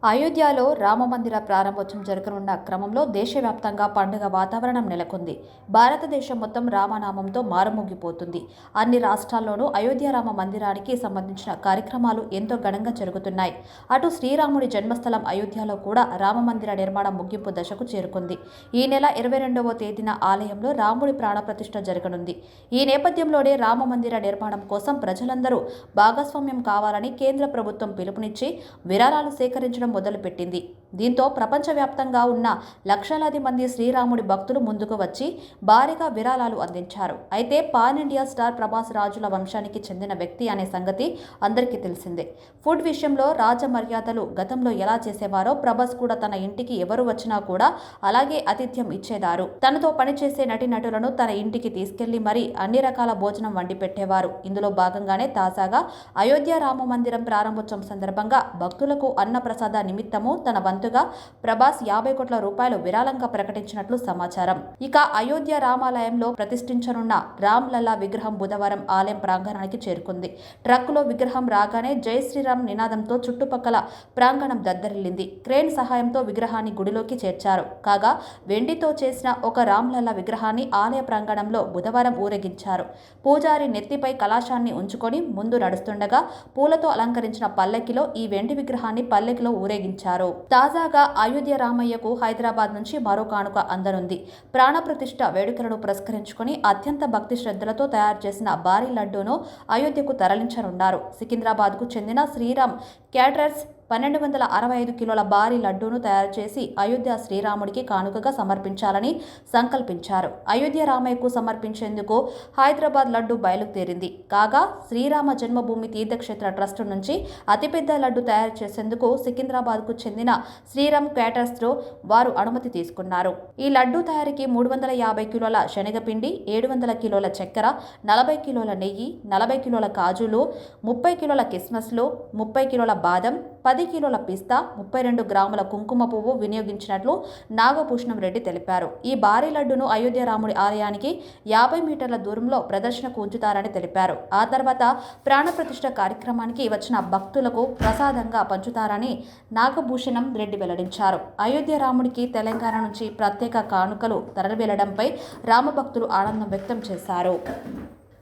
అయోధ్యలో రామమందిర ప్రారంభోత్సవం జరగనున్న క్రమంలో దేశవ్యాప్తంగా పండుగ వాతావరణం నెలకొంది. భారతదేశం మొత్తం రామనామంతో మారుమోగిపోతుంది. అన్ని రాష్ట్రాల్లోనూ అయోధ్య రామ మందిరానికి సంబంధించిన కార్యక్రమాలు ఎంతో ఘనంగా జరుగుతున్నాయి. అటు శ్రీరాముడి జన్మస్థలం అయోధ్యలో కూడా రామమందిర నిర్మాణం ముగింపు దశకు చేరుకుంది. ఈ నెల 22వ తేదీన ఆలయంలో రాముడి ప్రాణప్రతిష్ఠ జరగనుంది. ఈ నేపథ్యంలోనే రామమందిర నిర్మాణం కోసం ప్రజలందరూ భాగస్వామ్యం కావాలని కేంద్ర ప్రభుత్వం పిలుపునిచ్చి విరాళాలు సేకరించడం మొదలుపెట్టింది. దీంతో ప్రపంచవ్యాప్తంగా ఉన్న లక్షలాది మంది శ్రీరాముడి భక్తులు ముందుకు వచ్చి భారీగా విరాళాలు అందించారు. అయితే పాన్ ఇండియా స్టార్ ప్రభాస్ రాజుల వంశానికి చెందిన వ్యక్తి అనే సంగతి అందరికీ తెలిసిందే. ఫుడ్ విషయంలో రాజ మర్యాదలు గతంలో ఎలా చేసేవారో ప్రభాస్ కూడా తన ఇంటికి ఎవరు వచ్చినా కూడా అలాగే ఆతిథ్యం ఇచ్చేదారు. తనతో పనిచేసే నటీనటులను తన ఇంటికి తీసుకెళ్లి మరీ అన్ని రకాల భోజనం వండి పెట్టేవారు. ఇందులో భాగంగానే తాజాగా అయోధ్య రామ మందిరం ప్రారంభోత్సవం సందర్భంగా భక్తులకు అన్న ప్రసాద నిమిత్తము తన వంతుగా ప్రభాస్ 50 కోట్ల రూపాయలు విరాళంగా ప్రకటించినట్లు సమాచారం. ఇక అయోధ్య రామాలయంలో ప్రతిష్ఠించనున్న రామ్ లల్లా విగ్రహం బుధవారం ఆలయం ప్రాంగణానికి చేరుకుంది. ట్రక్కులో విగ్రహం రాగానే జై శ్రీరామ్ నినాదంతో చుట్టుపక్కల ప్రాంగణం దద్దరిల్లింది. క్రేన్ సహాయంతో విగ్రహాన్ని గుడిలోకి చేర్చారు. కాగా వెండితో చేసిన ఒక రామ్ లల్లా విగ్రహాన్ని ఆలయ ప్రాంగణంలో బుధవారం ఊరేగించారు. పూజారి నెత్తిపై కలాశాన్ని ఉంచుకొని ముందు నడుస్తుండగా పూలతో అలంకరించిన పల్లకిలో ఈ వెండి విగ్రహాన్ని పల్లకిలో ఊరేగించారు. తాజాగా అయోధ్య రామయ్యకు హైదరాబాద్ నుంచి మరో కానుక అందనుంది. ప్రాణప్రతిష్ఠ వేడుకలను పురస్కరించుకుని అత్యంత భక్తి శ్రద్ధలతో తయారు చేసిన భారీ లడ్డూను అయోధ్యకు తరలించనున్నారు. సికింద్రాబాద్కు చెందిన శ్రీరామ్ క్యాటరర్స్ 1265 కిలోల భారీ లడ్డూను తయారు చేసి అయోధ్య శ్రీరాముడికి కానుకగా సమర్పించాలని సంకల్పించారు. అయోధ్య రామయ్యకు సమర్పించేందుకు హైదరాబాద్ లడ్డు బయలుదేరింది. కాగా శ్రీరామ జన్మభూమి తీర్థక్షేత్ర ట్రస్ట్ నుంచి అతిపెద్ద లడ్డు తయారు చేసేందుకు సికింద్రాబాద్కు చెందిన శ్రీరామ్ క్యాటర్స్లో వారు అనుమతి తీసుకున్నారు. ఈ లడ్డు తయారీకి 350 కిలోల శనగపిండి, 700 కిలోల చక్కెర, 40 కిలోల నెయ్యి, 40 కిలోల కాజులు, 30 కిలోల కిస్మస్లు, 30 కిలోల బాదం, 10 కిలోల పిస్తా, 32 గ్రాముల కుంకుమ పువ్వు వినియోగించినట్లు నాగభూషణం రెడ్డి తెలిపారు. ఈ భారీ లడ్డును అయోధ్య రాముడి ఆలయానికి 50 మీటర్ల దూరంలో ప్రదర్శనకు ఉంచుతారని తెలిపారు. ఆ తర్వాత ప్రాణప్రతిష్ఠ కార్యక్రమానికి వచ్చిన భక్తులకు ప్రసాదంగా పంచుతారని నాగభూషణం రెడ్డి వెల్లడించారు. అయోధ్య రాముడికి తెలంగాణ నుంచి ప్రత్యేక కానుకలు తరలివెళ్లడంపై రామభక్తులు ఆనందం వ్యక్తం చేశారు.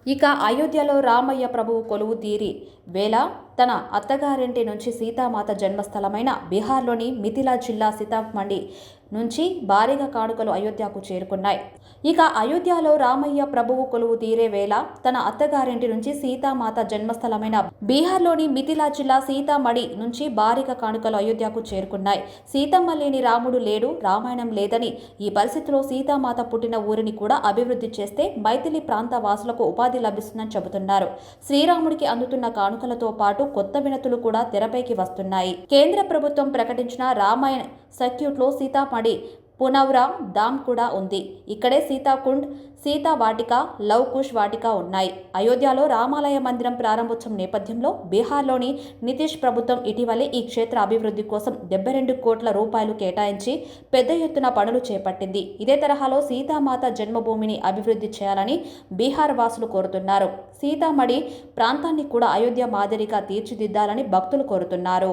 ఇక అయోధ్యలో రామయ్య ప్రభువు కొలువు తీరి వేళ తన అత్తగారింటి నుంచి సీతామాత జన్మస్థలమైన బీహార్లోని మిథిలా జిల్లా సీతామండి నుంచి భారీగా కానుకలు అయోధ్యకు చేరుకున్నాయి. ఇక అయోధ్యలో రామయ్య ప్రభువు కొలువు తీరే వేళ తన అత్తగారింటి నుంచి సీతామాత జన్మస్థలమైన బీహార్లోని మిథిలా జిల్లా సీతామడి నుంచి భారీగా కానుకలు అయోధ్యకు చేరుకున్నాయి. సీతమ్మ లేని రాముడు లేడు, రామాయణం లేదని, ఈ పరిస్థితిలో సీతామాత పుట్టిన ఊరిని కూడా అభివృద్ధి చేస్తే మైథిలి ప్రాంత వాసులకు ఉపాధి లభిస్తుందని చెబుతున్నారు. శ్రీరాముడికి అందుతున్న కానుకలతో పాటు కొత్త వినతులు కూడా తెరపైకి వస్తున్నాయి. కేంద్ర ప్రభుత్వం ప్రకటించిన రామాయణ సర్క్యూట్లో సీతామడి పునవ్రా ధామ్ కూడా ఉంది. ఇక్కడే సీతాకుండ్, సీతా వాటిక, లవ్ కుష్ వాటిక ఉన్నాయి. అయోధ్యలో రామాలయ మందిరం ప్రారంభోత్సవం నేపథ్యంలో బీహార్లోని నితీష్ ప్రభుత్వం ఇటీవలే ఈ క్షేత్ర అభివృద్ధి కోసం 72 కోట్ల రూపాయలు కేటాయించి పెద్ద ఎత్తున పనులు చేపట్టింది. ఇదే తరహాలో సీతామాత జన్మభూమిని అభివృద్ధి చేయాలని బీహార్ వాసులు కోరుతున్నారు. సీతామడి ప్రాంతాన్ని కూడా అయోధ్య మాదిరిగా తీర్చిదిద్దాలని భక్తులు కోరుతున్నారు.